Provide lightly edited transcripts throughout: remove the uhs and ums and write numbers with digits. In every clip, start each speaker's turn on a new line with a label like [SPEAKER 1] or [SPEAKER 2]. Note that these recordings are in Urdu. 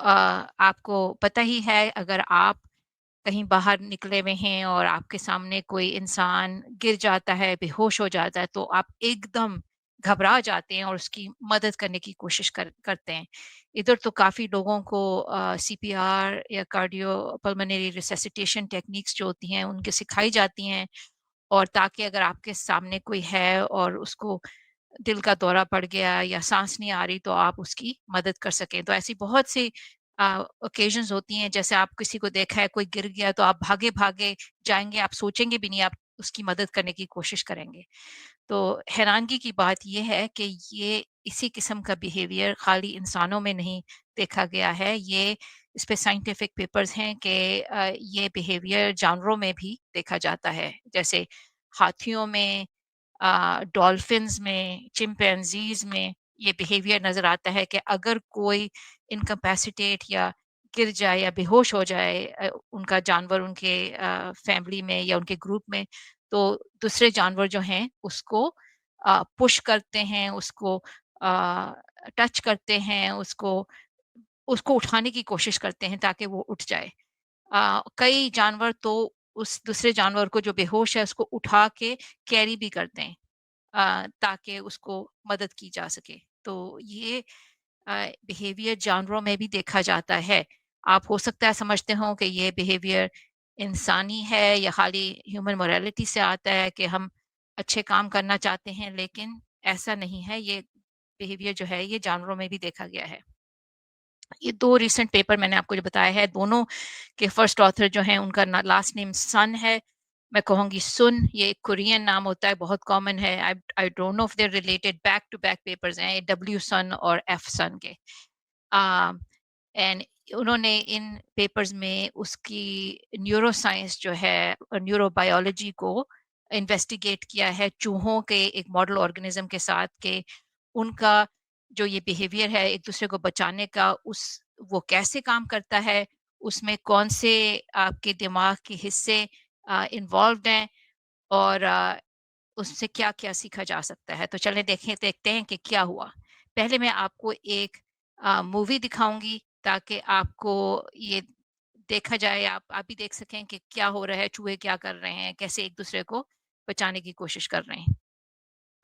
[SPEAKER 1] آپ کو پتہ ہی ہے اگر آپ کہیں باہر نکلے ہوئے ہیں اور آپ کے سامنے کوئی انسان گر جاتا ہے، بے ہوش ہو جاتا ہے، تو آپ ایک دم گھبرا جاتے ہیں اور اس کی مدد کرنے کی کوشش کرتے ہیں۔ ادھر تو کافی لوگوں کو سی پی آر یا کارڈیو پلمنری ریسیسیٹیشن ٹیکنیکس جو ہوتی ہیں ان کے سکھائی جاتی ہیں، اور تاکہ اگر آپ کے سامنے کوئی ہے اور اس کو دل کا دورہ پڑ گیا یا سانس نہیں آ رہی تو آپ اس کی مدد کر سکیں۔ تو ایسی بہت سی اوکیزنز ہوتی ہیں، جیسے آپ کسی کو دیکھا ہے کوئی گر گیا تو آپ بھاگے بھاگے جائیں گے، آپ سوچیں گے بھی نہیں، آپ اس کی مدد کرنے کی کوشش کریں گے۔ تو حیرانگی کی بات یہ ہے کہ یہ اسی قسم کا بیہیویئر خالی انسانوں میں نہیں دیکھا گیا ہے، یہ اس پہ سائنٹیفک پیپرز ہیں کہ یہ بیہیویئر جانوروں میں بھی دیکھا جاتا ہے، جیسے ہاتھیوں میں، ڈولفنز میں، چمپینزیز میں یہ بیہیویئر نظر آتا ہے کہ اگر کوئی انکپیسیٹیٹ یا گر جائے یا بے ہوش ہو جائے ان کا جانور ان کے فیملی میں یا ان کے گروپ میں، تو دوسرے جانور جو ہیں اس کو پش کرتے ہیں، اس کو ٹچ کرتے ہیں، اس کو اٹھانے کی کوشش کرتے ہیں تاکہ وہ اٹھ جائے۔ کئی جانور تو اس دوسرے جانور کو جو بے ہوش ہے اس کو اٹھا کے کیری بھی کرتے ہیں تاکہ اس کو مدد کی جا سکے۔ تو یہ بیہیویئر جانوروں میں بھی دیکھا جاتا ہے۔ آپ ہو سکتا ہے سمجھتے ہوں کہ یہ بیہیویئر انسانی ہے یا خالی ہیومن موریلٹی سے آتا ہے کہ ہم اچھے کام کرنا چاہتے ہیں، لیکن ایسا نہیں ہے۔ یہ بیہیویئر جو ہے یہ جانوروں میں بھی دیکھا گیا ہے۔ یہ دو ریسنٹ پیپر میں نے آپ کو جو بتایا ہے، دونوں کے فرسٹ آتھر جو ہیں ان کا لاسٹ نیم سن ہے، میں کہوں گی سن، یہ ایک کورین نام ہوتا ہے، بہت کامن ہے۔ I don't know if they related, back to back papers ہیں ڈبلیو سن اور ایف سن کے۔ اینڈ انہوں نے ان پیپرز میں اس کی نیورو سائنس جو ہے، نیورو بایولوجی کو انویسٹیگیٹ کیا ہے چوہوں کے ایک ماڈل آرگنزم کے ساتھ، کہ ان کا جو یہ بیہیویئر ہے ایک دوسرے کو بچانے کا، وہ کیسے کام کرتا ہے، اس میں کون سے آپ کے دماغ کے حصے انوالوڈ ہیں، اور اس سے کیا کیا سیکھا جا سکتا ہے۔ تو چلیں دیکھتے ہیں کہ کیا ہوا۔ پہلے میں آپ کو ایک مووی دکھاؤں گی تاکہ آپ کو یہ دیکھا جائے، آپ بھی دیکھ سکیں کہ کیا ہو رہا ہے، چوہے کیا کر رہے ہیں، کیسے ایک دوسرے کو بچانے کی کوشش کر رہے ہیں۔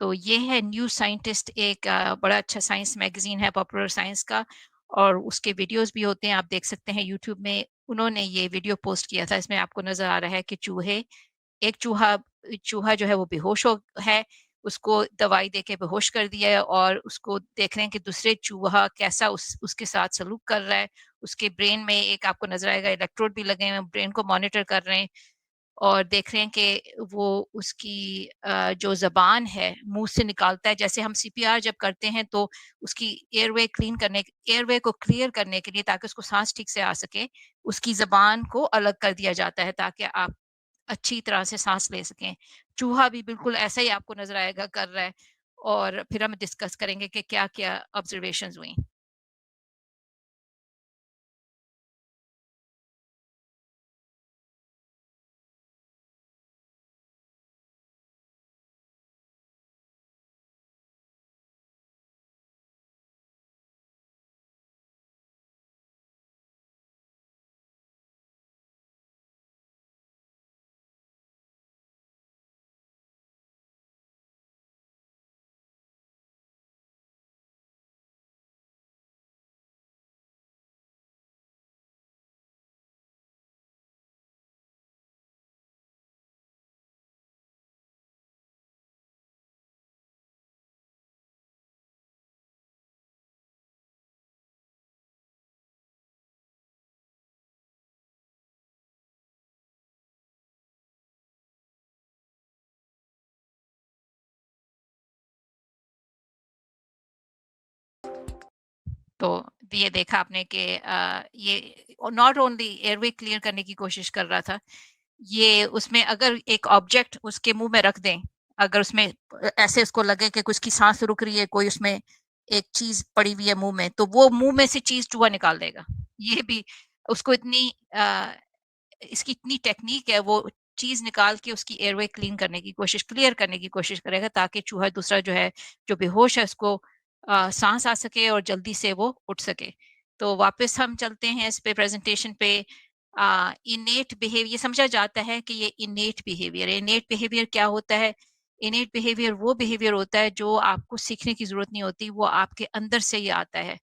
[SPEAKER 1] تو یہ ہے نیو سائنٹسٹ، ایک بڑا اچھا سائنس میگزین ہے پاپولر سائنس کا، اور اس کے ویڈیوز بھی ہوتے ہیں، آپ دیکھ سکتے ہیں یوٹیوب میں۔ انہوں نے یہ ویڈیو پوسٹ کیا تھا، اس میں آپ کو نظر آ رہا ہے کہ ایک چوہا جو ہے وہ بے ہوش ہے، اس کو دوائی دے کے بے ہوش کر دیا ہے، اور اس کو دیکھ رہے ہیں کہ دوسرے چوہا کیسا اس کے ساتھ سلوک کر رہا ہے۔ اس کے برین میں ایک آپ کو نظر آئے گا الیکٹروڈ بھی لگے ہیں، برین کو مانیٹر کر رہے ہیں، اور دیکھ رہے ہیں کہ وہ اس کی جو زبان ہے منہ سے نکالتا ہے، جیسے ہم سی پی آر جب کرتے ہیں تو اس کی ایئر وے کو کلیئر کرنے کے لیے، تاکہ اس کو سانس ٹھیک سے آ سکے، اس کی زبان کو الگ کر دیا جاتا ہے تاکہ آپ اچھی طرح سے سانس لے سکیں۔ چوہا بھی بالکل ایسا ہی آپ کو نظر آئے گا کر رہا ہے، اور پھر ہم ڈسکس کریں گے کہ کیا کیا آبزرویشنز ہوئیں۔ تو یہ دیکھا آپ نے کہ یہ not only airway clear کرنے کی کوشش کر رہا تھا، یہ اس میں اگر ایک آبجیکٹ اس کے منہ میں رکھ دیں، اگر اس میں ایسے اس کو لگے کہ کچھ کی سانس رک رہی ہے، کوئی اس میں ایک چیز پڑی ہوئی ہے منہ میں، تو وہ منہ میں سے چیز چوہا نکال دے گا۔ یہ بھی اس کو اس کی اتنی ٹیکنیک ہے، وہ چیز نکال کے اس کی ایئر وے کلیئر کرنے کی کوشش کرے گا تاکہ چوہا دوسرا جو ہے جو بے ہوش ہے اس کو سانس آ سکے اور جلدی سے وہ اٹھ سکے۔ تو واپس ہم چلتے ہیں اس پہ پریزنٹیشن پہ. انیٹ بہیویئر یہ سمجھا جاتا ہے کہ یہ انیٹ بہیویئر ہے. انیٹ بہیویئر کیا ہوتا ہے؟ انیٹ بہیویئر وہ بہیویئر ہوتا ہے جو آپ کو سیکھنے کی ضرورت نہیں ہوتی، وہ آپ کے اندر سے ہی آتا ہے.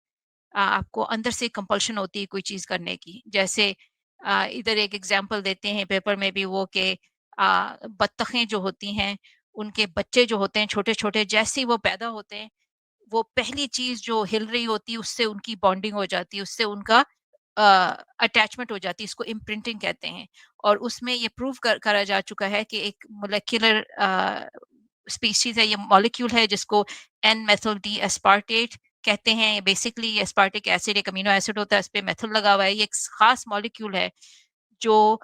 [SPEAKER 1] آپ کو اندر سے کمپلشن ہوتی ہے کوئی چیز کرنے کی. جیسے ادھر ایک ایگزامپل دیتے ہیں پیپر میں بھی، وہ کہ بطخیں جو ہوتی ہیں ان کے بچے جو ہوتے ہیں چھوٹے چھوٹے، جیسے ہی وہ پیدا ہوتے ہیں وہ پہلی چیز جو ہل رہی ہوتی ہے اس سے ان کی بانڈنگ ہو جاتی ہے، اس سے ان کا اٹیچمنٹ ہو جاتی ہے. اس کو امپرنٹنگ کہتے ہیں. اور اس میں یہ پروف کرا جا چکا ہے کہ ایک مولیکولر اسپیشیز ہے، یہ مالیکیول ہے جس کو این میتھل ڈی ایسپارٹیٹ کہتے ہیں. بیسکلی یہ اسپارٹک ایسڈ ایک امینو ایسڈ ہوتا ہے، اس پہ میتھل لگا ہوا ہے. یہ ایک خاص مالیکیول ہے جو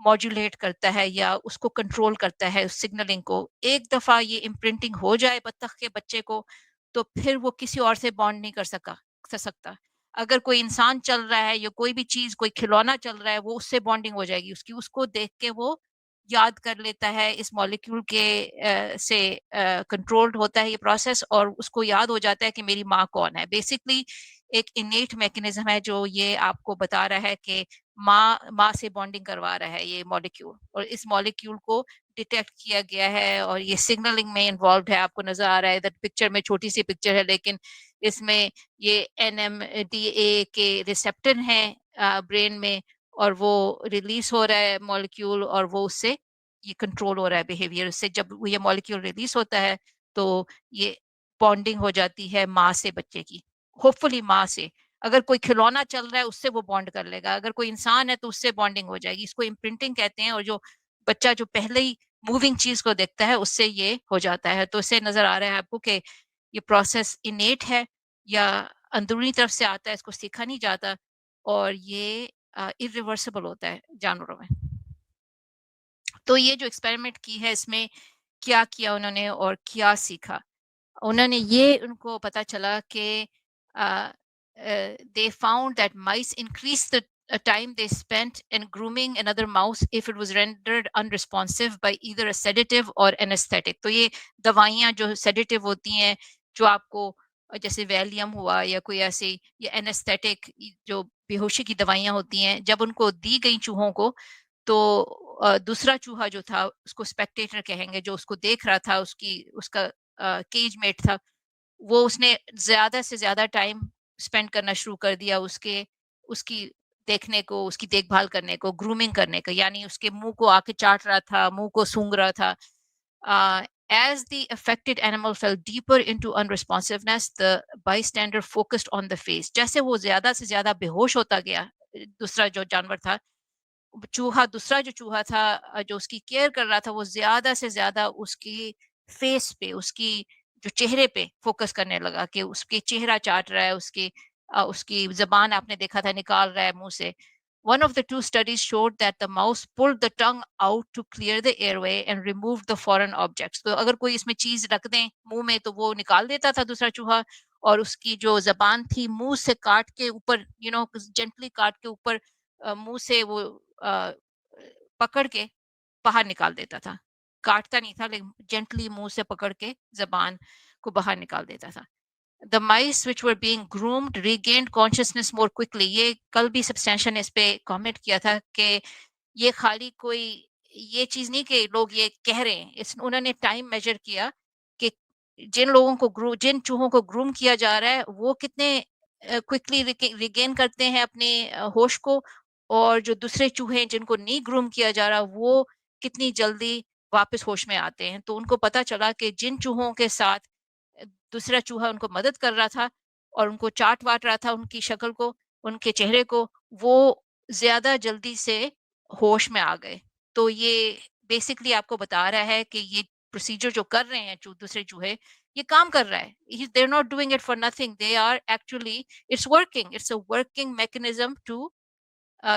[SPEAKER 1] ماڈیولیٹ کرتا ہے یا اس کو کنٹرول کرتا ہے اس سگنلنگ کو. ایک دفعہ یہ امپرنٹنگ ہو جائے بطخ کے بچے کو تو پھر وہ کسی اور سے بانڈ نہیں کر سکتا. اگر کوئی انسان چل رہا ہے یا کوئی بھی چیز، کوئی کھلونا چل رہا ہے، وہ اس سے بانڈنگ ہو جائے گی اس کی. اس کو دیکھ کے وہ یاد کر لیتا ہے، اس مالیکیول کے سے کنٹرولڈ ہوتا ہے یہ پروسیس، اور اس کو یاد ہو جاتا ہے کہ میری ماں کون ہے. بیسکلی ایک انیٹ میکنزم ہے جو یہ آپ کو بتا رہا ہے کہ ماں سے بانڈنگ کروا رہا ہے یہ مالیکیول. اور اس مالیکیول کو ڈیٹیکٹ کیا گیا ہے اور یہ سگنلنگ میں انوالوڈ ہے. آپ کو نظر آ رہا ہے ادھر پکچر میں، چھوٹی سی پکچر ہے لیکن اس میں یہ این ایم ڈی اے کے ریسپٹر ہیں برین میں، اور وہ ریلیز ہو رہا ہے مالیکیول، اور وہ اس سے یہ کنٹرول ہو رہا ہے بیہیویئر. اس سے جب یہ مالیکیول ریلیز ہوتا ہے تو یہ بانڈنگ ہو جاتی ہے ماں سے بچے کی، ہوپ فلی ماں سے. اگر کوئی کھلونا چل رہا ہے اس سے وہ بانڈ کر لے گا، اگر کوئی انسان ہے تو اس سے بانڈنگ ہو جائے گی. اس کو امپرنٹنگ کہتے ہیں. اور جو بچہ جو پہلے ہی موونگ چیز کو دیکھتا ہے اس سے یہ ہو جاتا ہے. تو اس سے نظر آ رہا ہے آپ کو کہ یہ پروسیس انیٹ ہے یا اندرونی طرف سے آتا ہے، اس کو سیکھا نہیں جاتا، اور یہ irreversible ہوتا ہے جانوروں میں. تو یہ جو ایکسپیریمنٹ کی ہے اس میں کیا کیا انہوں نے اور کیا سیکھا؟ انہوں نے یہ ان کو پتا چلا کہ they found that mice increased the time they spent in grooming another mouse if it was rendered unresponsive by either a sedative or anesthetic. تو یہ دوائیاں جو sedative ہوتی ہیں، جو آپ کو جیسے ویلیم ہوا یا کوئی ایسی، یا اینستھیٹک جو بے ہوشی کی دوائیاں ہوتی ہیں، جب ان کو دی گئی چوہوں کو تو دوسرا چوہا جو تھا اس کو اسپیکٹیٹر کہیں گے، جو اس کو دیکھ رہا تھا، اس کا کیج میٹ تھا، وہ اس نے زیادہ سے زیادہ ٹائم اسپینڈ کرنا شروع کر دیا اس کی دیکھنے کو، اس کی دیکھ بھال کرنے کو، گرومنگ کرنے کو. یعنی اس کے منہ کو آ کے چاٹ رہا تھا، منہ کو سونگ رہا تھا. As the affected animal fell deeper into unresponsiveness, the bystander focused on the face. جیسے وہ زیادہ سے زیادہ بے ہوش ہوتا گیا، دوسرا جو جانور تھا، دوسرا جو چوہا تھا جو اس کی کیئر کر رہا تھا، وہ زیادہ سے زیادہ اس کی فیس پہ، اس کی جو چہرے پہ فوکس کرنے لگا، کہ اس کے چہرہ چاٹ رہا ہے، اس کی زبان آپ نے دیکھا تھا نکال رہا ہے منہ سے. One of the two studies showed that the mouse pulled the tongue out to clear the airway and removed the foreign objects. تو اگر کوئی اس میں چیز رکھ دیں منہ میں تو وہ نکال دیتا تھا دوسرا چوہا، اور اس کی جو زبان تھی منہ سے کاٹ کے اوپر، جنٹلی کاٹ کے اوپر منہ سے وہ پکڑ کے باہر نکال دیتا تھا. کاٹتا نہیں تھا لیکن جنٹلی منہ سے پکڑ کے زبان کو باہر نکال دیتا تھا. The mice which were being groomed regained consciousness more quickly. یہ کل بھی سبسٹینشن نے اس پہ کامنٹ کیا تھا کہ یہ خالی کوئی یہ چیز نہیں کہ لوگ یہ کہہ رہے ہیں، انہوں نے ٹائم میجر کیا کہ جن چوہوں کو گروم کیا جا رہا ہے وہ کتنے کوئکلی ریگین کرتے ہیں اپنے ہوش کو، اور جو دوسرے چوہے جن کو نہیں گروم کیا جا رہا وہ کتنی جلدی واپس ہوش میں آتے ہیں. تو ان کو پتا چلا کہ جن چوہوں کے ساتھ دوسرا چوہا ان کو مدد کر رہا تھا اور ان کو چاٹ واٹ رہا تھا، ان کی شکل کو، ان کے چہرے کو، وہ زیادہ جلدی سے ہوش میں آ گئے. تو یہ بیسکلی آپ کو بتا رہا ہے کہ یہ پروسیجر جو کر رہے ہیں دوسرے چوہے، یہ کام کر رہا ہے. they are not doing it for nothing. they are actually it's working. it's a working mechanism to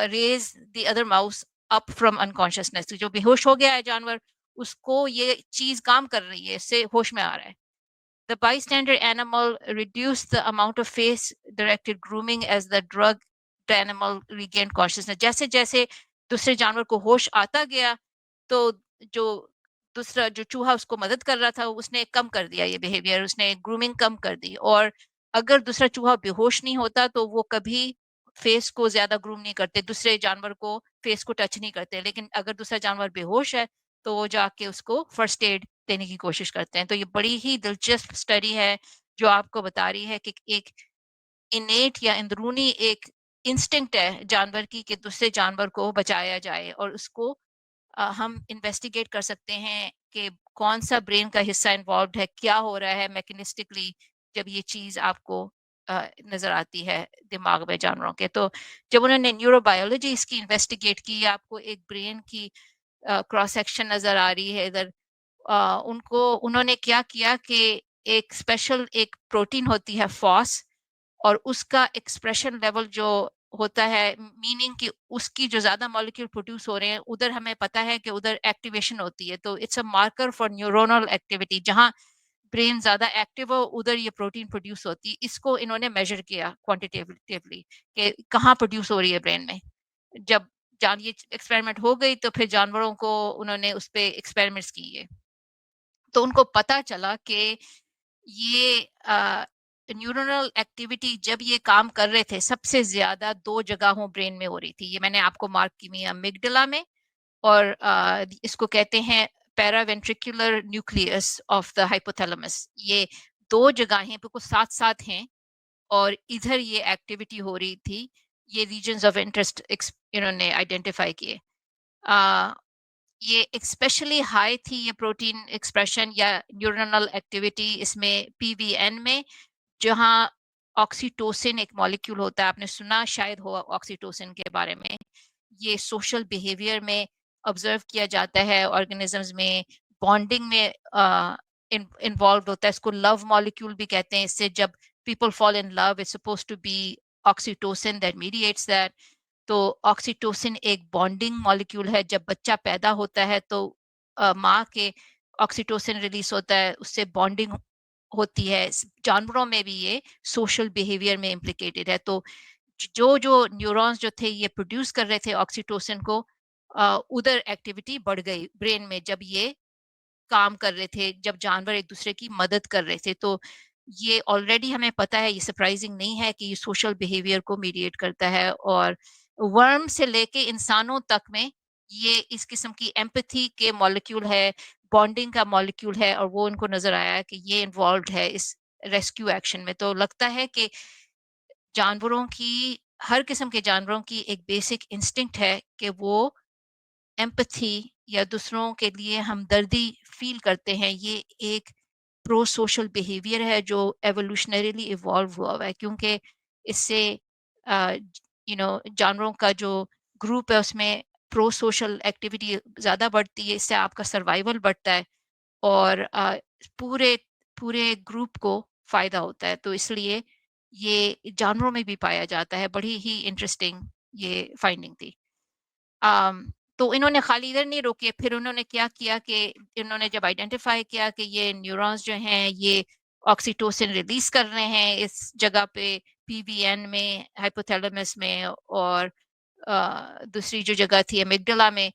[SPEAKER 1] raise the other mouse up from unconsciousness. جو بے ہوش ہو گیا ہے جانور، اس کو یہ چیز کام کر رہی ہے، اس سے ہوش میں آ رہا ہے. The bystander animal reduced the amount of face-directed grooming as the drugged animal regained consciousness. جیسے جیسے دوسرے جانور کو ہوش آتا گیا تو جو دوسرا جو چوہا اس کو مدد کر رہا تھا اس نے کم کر دیا یہ بیہیویئر، اس نے گرومنگ کم کر دی. اور اگر دوسرا چوہا بیہوش نہیں ہوتا تو وہ کبھی فیس کو زیادہ گروم نہیں کرتے، دوسرے جانور کو فیس کو ٹچ نہیں کرتے، لیکن اگر دوسرا جانور بیہوش ہے تو وہ جا کے اس کو فرسٹ ایڈ دینے کی کوشش کرتے ہیں. تو یہ بڑی ہی دلچسپ اسٹڈی ہے جو آپ کو بتا رہی ہے کہ ایک انیٹ یا اندرونی ایک انسٹنکٹ ہے جانور کی کہ دوسرے جانور کو بچایا جائے، اور اس کو ہم انویسٹیگیٹ کر سکتے ہیں کہ کون سا برین کا حصہ انوالوڈ ہے، کیا ہو رہا ہے میکنسٹکلی جب یہ چیز آپ کو نظر آتی ہے دماغ میں جانوروں کے. تو جب انہوں نے نیورو بایولوجی اس کی انویسٹیگیٹ کی، آپ کو ایک برین کی کراس سیکشن نظر آ رہی ہے ادھر. انہوں نے کیا کیا کہ ایک اسپیشل ایک پروٹین ہوتی ہے فاس، اور اس کا ایکسپریشن لیول جو ہوتا ہے، میننگ کہ اس کی جو زیادہ مالیکول پروڈیوس ہو رہے ہیں ادھر ہمیں پتا ہے کہ ادھر ایکٹیویشن ہوتی ہے، تو it's a marker for neuronal activity. جہاں برین زیادہ ایکٹیو ہو ادھر یہ پروٹین پروڈیوس ہوتی ہے. اس کو انہوں نے میجر کیا کوانٹیٹیولی کہ کہاں پروڈیوس ہو رہی ہے برین میں. جب یہ ایکسپیریمنٹ ہو گئی تو پھر جانوروں کو انہوں نے اس پہ ایکسپیریمنٹس کیے، تو ان کو پتا چلا کہ یہ نیورونل ایکٹیویٹی جب یہ کام کر رہے تھے سب سے زیادہ دو جگہوں برین میں ہو رہی تھی. یہ میں نے آپ کو مارک کی ہوئی ہے، امگڈلا میں، اور اس کو کہتے ہیں paraventricular nucleus of the hypothalamus. یہ دو جگہیں بالکل ساتھ ساتھ ہیں اور ادھر یہ ایکٹیویٹی ہو رہی تھی. یہ ریجنز آف انٹرسٹ انہوں نے آئیڈینٹیفائی کیے. یہ اسپیشلی ہائی تھی یہ پروٹین ایکسپریشن یا نیورونل ایکٹیویٹی اس میں پی وی این میں، جہاں آکسیٹوسن ایک مالیکیول ہوتا ہے. آپ نے سنا شاید ہو آکسیٹوسن کے بارے میں. یہ سوشل بیہیویئر میں آبزرو کیا جاتا ہے، آرگنزمز میں بانڈنگ میں انوالوڈ ہوتا ہے. اس کو لو مالیکیول بھی کہتے ہیں. اس سے جب people fall in love it's supposed to be oxytocin that mediates that. تو آکسیٹوسن ایک بانڈنگ مالیکیول ہے. جب بچہ پیدا ہوتا ہے تو ماں کے آکسیٹوسن ریلیز ہوتا ہے، اس سے بانڈنگ ہوتی ہے. جانوروں میں بھی یہ سوشل بیہیویئر میں امپلیکیٹڈ ہے. تو جو نیورونز جو تھے یہ پروڈیوس کر رہے تھے آکسیٹوسن کو، ادھر ایکٹیویٹی بڑھ گئی برین میں جب یہ کام کر رہے تھے، جب جانور ایک دوسرے کی مدد کر رہے تھے. تو یہ آلریڈی ہمیں پتا ہے، یہ سرپرائزنگ نہیں ہے کہ یہ سوشل بیہیویئر کو میڈیٹ کرتا ہے. اور ورم سے لے کے انسانوں تک میں یہ اس قسم کی ایمپتھی کے مالیکیول ہے، بانڈنگ کا مالیکیول ہے، اور وہ ان کو نظر آیا ہے کہ یہ انوالوڈ ہے اس ریسکیو ایکشن میں. تو لگتا ہے کہ جانوروں کی، ہر قسم کے جانوروں کی ایک بیسک انسٹنکٹ ہے کہ وہ ایمپتھی یا دوسروں کے لیے ہمدردی فیل کرتے ہیں. یہ ایک پرو سوشل بیہیویئر ہے جو ایوولوشنریلی ایوالو ہوا ہے، کیونکہ اس سے جانوروں کا جو گروپ ہے اس میں پرو سوشل ایکٹیویٹی زیادہ بڑھتی ہے. اس سے آپ کا سروائیول بڑھتا ہے اور پورے پورے گروپ کو فائدہ ہوتا ہے. تو اس لیے یہ جانوروں میں بھی پایا جاتا ہے. بڑی ہی انٹرسٹنگ یہ فائنڈنگ تھی. تو انہوں نے خالی ادھر نہیں روکے، پھر انہوں نے کیا کیا کہ انہوں نے جب آئیڈینٹیفائی کیا کہ یہ نیورونز جو ہیں یہ آکسیٹوسن ریلیز کر رہے ہیں اس جگہ پہ پی وی این میں، ہائپوتھیلمس میں، اور دوسری جو جگہ تھی امگڈلا میں.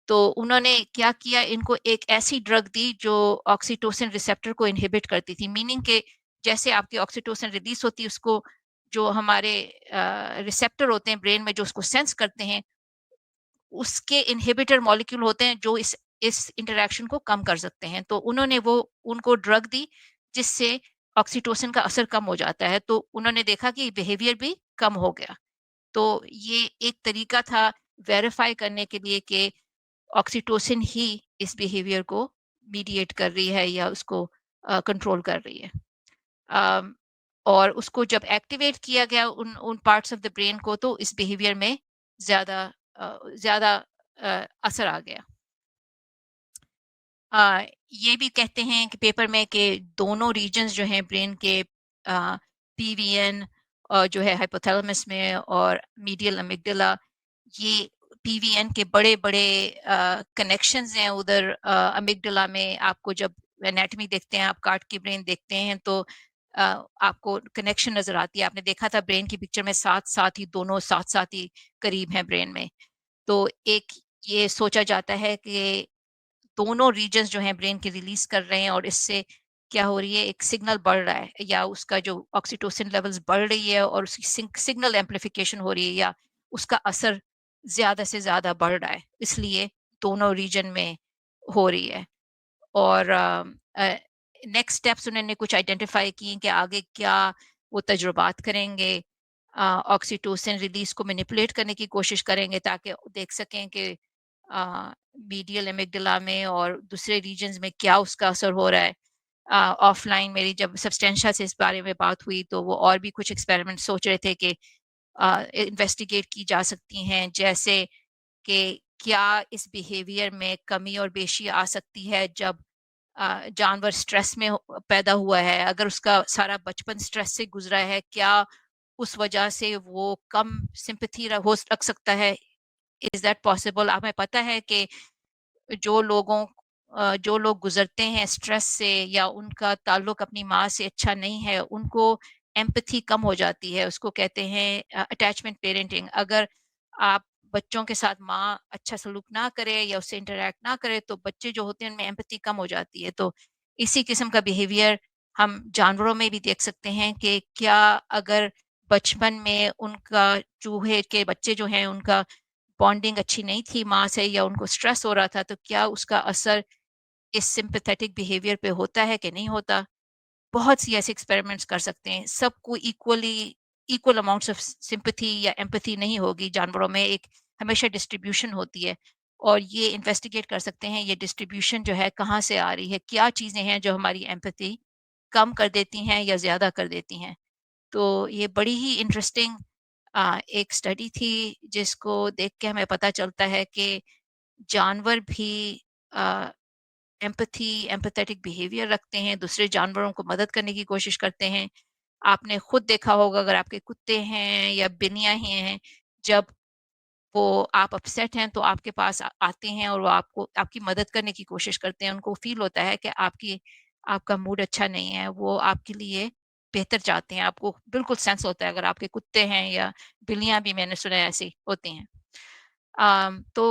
[SPEAKER 1] تو انہوں نے کیا کیا، ان کو ایک ایسی ڈرگ دی جو آکسیٹوسن ریسیپٹر کو انہیبٹ کرتی تھی. میننگ کہ جیسے آپ کی آکسیٹوسن ریلیز ہوتی ہے، اس کو جو ہمارے ریسیپٹر ہوتے ہیں برین میں جو اس کو سینس کرتے ہیں، اس کے انہیبیٹر مالیکیول ہوتے ہیں جو اس انٹریکشن کو کم کر سکتے ہیں. تو انہوں نے ان کو ڈرگ دی جس سے آکسیٹوسن کا اثر کم ہو جاتا ہے. تو انہوں نے دیکھا کہ بیہیویئر بھی کم ہو گیا. تو یہ ایک طریقہ تھا ویریفائی کرنے کے لیے کہ آکسیٹوسن ہی اس بیہیویئر کو میڈیٹ کر رہی ہے یا اس کو کنٹرول کر رہی ہے. اور اس کو جب ایکٹیویٹ کیا گیا ان پارٹس آف دا برین کو، تو اس بیہیویئر میں زیادہ اثر آ گیا. یہ بھی کہتے ہیں کہ پیپر میں کہ دونوں ریجنز جو ہیں برین کے، پی وی این جو ہے ہائپوتھیلمس میں اور میڈیل امگڈلا، یہ پی وی این کے بڑے بڑے کنیکشنز ہیں ادھر امگڈلا میں. آپ کو جب انیٹمی دیکھتے ہیں، آپ کاٹ کی برین دیکھتے ہیں تو آپ کو کنیکشن نظر آتی ہے. آپ نے دیکھا تھا برین کی پکچر میں ساتھ ہی دونوں ساتھ ہی قریب ہیں برین میں. تو ایک یہ سوچا جاتا ہے کہ دونوں ریجنز جو ہیں برین کے ریلیز کر رہے ہیں اور اس سے کیا ہو رہی ہے، ایک سگنل بڑھ رہا ہے یا اس کا جو آکسیٹوسن لیولز بڑھ رہی ہے اور اس کی سگنل ایمپلیفیکیشن ہو رہی ہے یا اس کا اثر زیادہ سے زیادہ بڑھ رہا ہے، اس لیے دونوں ریجن میں ہو رہی ہے۔ اور نیکسٹ اسٹیپس انہوں نے کچھ آئیڈینٹیفائی کی کہ آگے کیا وہ تجربات کریں گے، آکسیٹوسن ریلیز کو مینیپولیٹ کرنے کی کوشش کریں گے تاکہ دیکھ سکیں کہ میڈیل امیگڈلا میں اور دوسرے ریجنز میں کیا اس کا اثر ہو رہا ہے۔ آف لائن میری جب سبسٹینشا سے اس بارے میں بات ہوئی تو وہ اور بھی کچھ ایکسپیریمنٹ سوچ رہے تھے کہ انویسٹیگیٹ کی جا سکتی ہیں، جیسے کہ کیا اس بیہیویئر میں کمی اور بیشی آ سکتی ہے جب جانور سٹریس میں پیدا ہوا ہے، اگر اس کا سارا بچپن سٹریس سے گزرا ہے، کیا اس وجہ سے وہ کم سمپتھی رکھ سکتا ہے؟ Is that possible? ہمیں پتہ ہے کہ جو لوگوں جو لوگ گزرتے ہیں اسٹریس سے یا ان کا تعلق اپنی ماں سے اچھا نہیں ہے، ان کو ایمپتھی کم ہو جاتی ہے، اس کو کہتے ہیں اٹیچمنٹ پیرنٹنگ۔ اگر آپ بچوں کے ساتھ ماں اچھا سلوک نہ کرے یا اس سے انٹریکٹ نہ کرے تو بچے جو ہوتے ہیں ان میں ایمپتھی کم ہو جاتی ہے۔ تو اسی قسم کا بیہیویئر ہم جانوروں میں بھی دیکھ سکتے ہیں کہ کیا اگر بچپن میں ان کا چوہے کے بچے جو ہیں ان کا بانڈنگ اچھی نہیں تھی ماں سے یا ان کو سٹریس ہو رہا تھا تو کیا اس کا اثر اس سمپیتھیٹک بیہیویئر پہ ہوتا ہے کہ نہیں ہوتا؟ بہت سی ایسے ایکسپیریمنٹس کر سکتے ہیں، سب کو ایکول اماؤنٹس آف سمپتھی یا ایمپتھی نہیں ہوگی، جانوروں میں ایک ہمیشہ ڈسٹریبیوشن ہوتی ہے اور یہ انویسٹیگیٹ کر سکتے ہیں یہ ڈسٹریبیوشن جو ہے کہاں سے آ رہی ہے، کیا چیزیں ہیں جو ہماری ایمپتھی کم کر دیتی ہیں یا زیادہ کر دیتی ہیں۔ تو یہ بڑی ہی انٹرسٹنگ ایک اسٹڈی تھی جس کو دیکھ کے ہمیں پتہ چلتا ہے کہ جانور بھی ایمپیتھیٹک بیہیویئر رکھتے ہیں، دوسرے جانوروں کو مدد کرنے کی کوشش کرتے ہیں۔ آپ نے خود دیکھا ہوگا اگر آپ کے کتے ہیں یا بلیاں ہی ہیں، جب وہ آپ اپسیٹ ہیں تو آپ کے پاس آتے ہیں اور وہ آپ کی مدد کرنے کی کوشش کرتے ہیں، ان کو فیل ہوتا ہے کہ آپ کا موڈ اچھا نہیں ہے، وہ آپ کے لیے بہتر چاہتے ہیں، آپ کو بالکل سینس ہوتا ہے اگر آپ کے کتے ہیں یا بلیاں بھی میں نے سنا ہے ایسی ہوتی ہیں۔ تو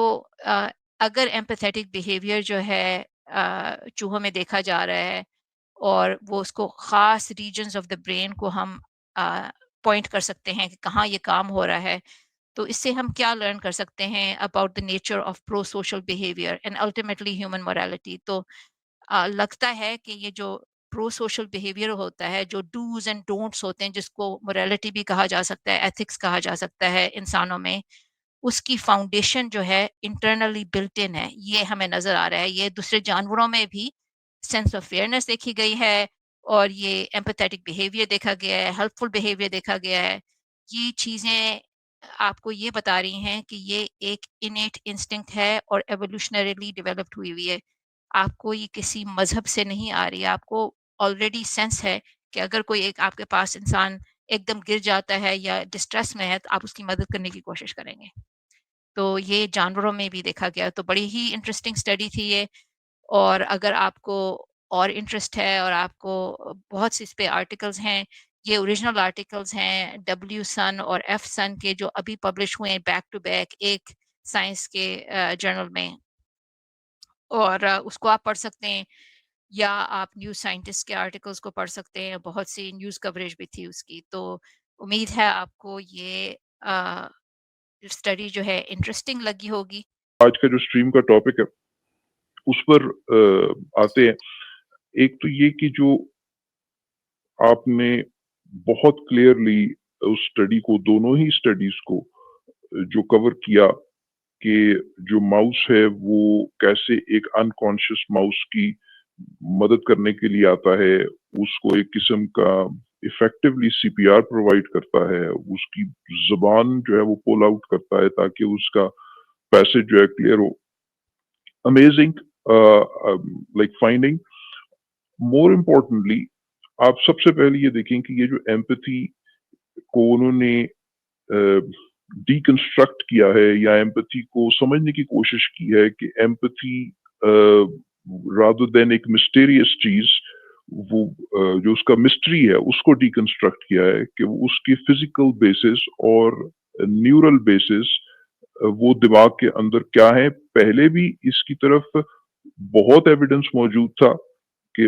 [SPEAKER 1] اگر ایمپیتھیٹک بیہیویئر جو ہے چوہوں میں دیکھا جا رہا ہے اور وہ اس کو خاص ریجنز آف دا برین کو ہم پوائنٹ کر سکتے ہیں کہ کہاں یہ کام ہو رہا ہے، تو اس سے ہم کیا لرن کر سکتے ہیں about the nature of pro social behaviour and ultimately human morality. تو لگتا ہے کہ یہ جو پرو سوشل بیہیویئر ہوتا ہے، جو ڈوز اینڈ ڈونٹس ہوتے ہیں جس کو مورالٹی بھی کہا جا سکتا ہے، ایتھکس کہا جا سکتا ہے انسانوں میں، اس کی فاؤنڈیشن جو ہے انٹرنلی بلٹ ان ہے، یہ ہمیں نظر آ رہا ہے۔ یہ دوسرے جانوروں میں بھی سینس آف فیئرنیس دیکھی گئی ہے اور یہ ایمپیتھیٹک بیہیویئر دیکھا گیا ہے، ہیلپ فل بیہیویئر دیکھا گیا ہے۔ یہ چیزیں آپ کو یہ بتا رہی ہیں کہ یہ ایک انیٹ انسٹنکٹ ہے اور ایوولوشنریلی ڈیولپڈ ہوئی ہے۔ آپ کو یہ کسی مذہب سے نہیں آ رہی ہے، آپ کو آلریڈی سینس ہے کہ اگر کوئی ایک آپ کے پاس انسان ایک دم گر جاتا ہے یا ڈسٹریس میں ہے تو آپ اس کی مدد کرنے کی کوشش کریں گے۔ تو یہ جانوروں میں بھی دیکھا گیا، تو بڑی ہی انٹرسٹنگ اسٹڈی تھی یہ۔ اور اگر آپ کو اور انٹرسٹ ہے اور آپ کو بہت سے اس پہ آرٹیکلز ہیں، یہ اوریجنل آرٹیکلز ہیں ڈبلیو سن اور ایف سن کے جو ابھی پبلش ہوئے ہیں بیک ٹو بیک ایک سائنس کے جرنل میں، اور اس کو آپ پڑھ سکتے ہیں یا آپ نیوز سائنٹسٹ کے آرٹیکلز کو پڑھ سکتے ہیں، بہت سی نیوز کوریج بھی تھی اس کی۔ تو امید ہے آپ کو یہ اسٹڈی جو ہے انٹرسٹنگ لگی ہوگی۔
[SPEAKER 2] آج کا جو اسٹریم کا ٹاپک ہے اس پر آتے ہیں۔ ایک تو یہ کہ جو آپ نے بہت کلیئرلی اس اسٹڈی کو، دونوں ہی اسٹڈیز کو جو کور کیا کہ جو ماؤس ہے وہ کیسے ایک انکانشیس ماؤس کی مدد کرنے کے لیے آتا ہے، اس کو ایک قسم کا ایفیکٹولی سی پی آر پرووائڈ کرتا ہے، اس کی زبان جو ہے وہ پول آؤٹ کرتا ہے تاکہ اس کا پیسج جو ہے کلیئر ہو۔ Amazing like finding. More importantly آپ سب سے پہلے یہ دیکھیں کہ یہ جو ایمپتھی کو انہوں نے ڈی کنسٹرکٹ کیا ہے یا ایمپتھی کو سمجھنے کی کوشش کی ہے کہ ایمپتھی رادر دین ایک مسٹیریس چیز، وہ جو اس کا مسٹری ہے اس کو ڈی کنسٹرکٹ کیا ہے کہ وہ اس کی فزیکل بیسس اور نیورل بیسس وہ دماغ کے اندر کیا ہے۔ پہلے بھی اس کی طرف بہت ایویڈنس موجود تھا کہ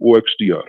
[SPEAKER 2] OXTR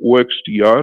[SPEAKER 2] OXTR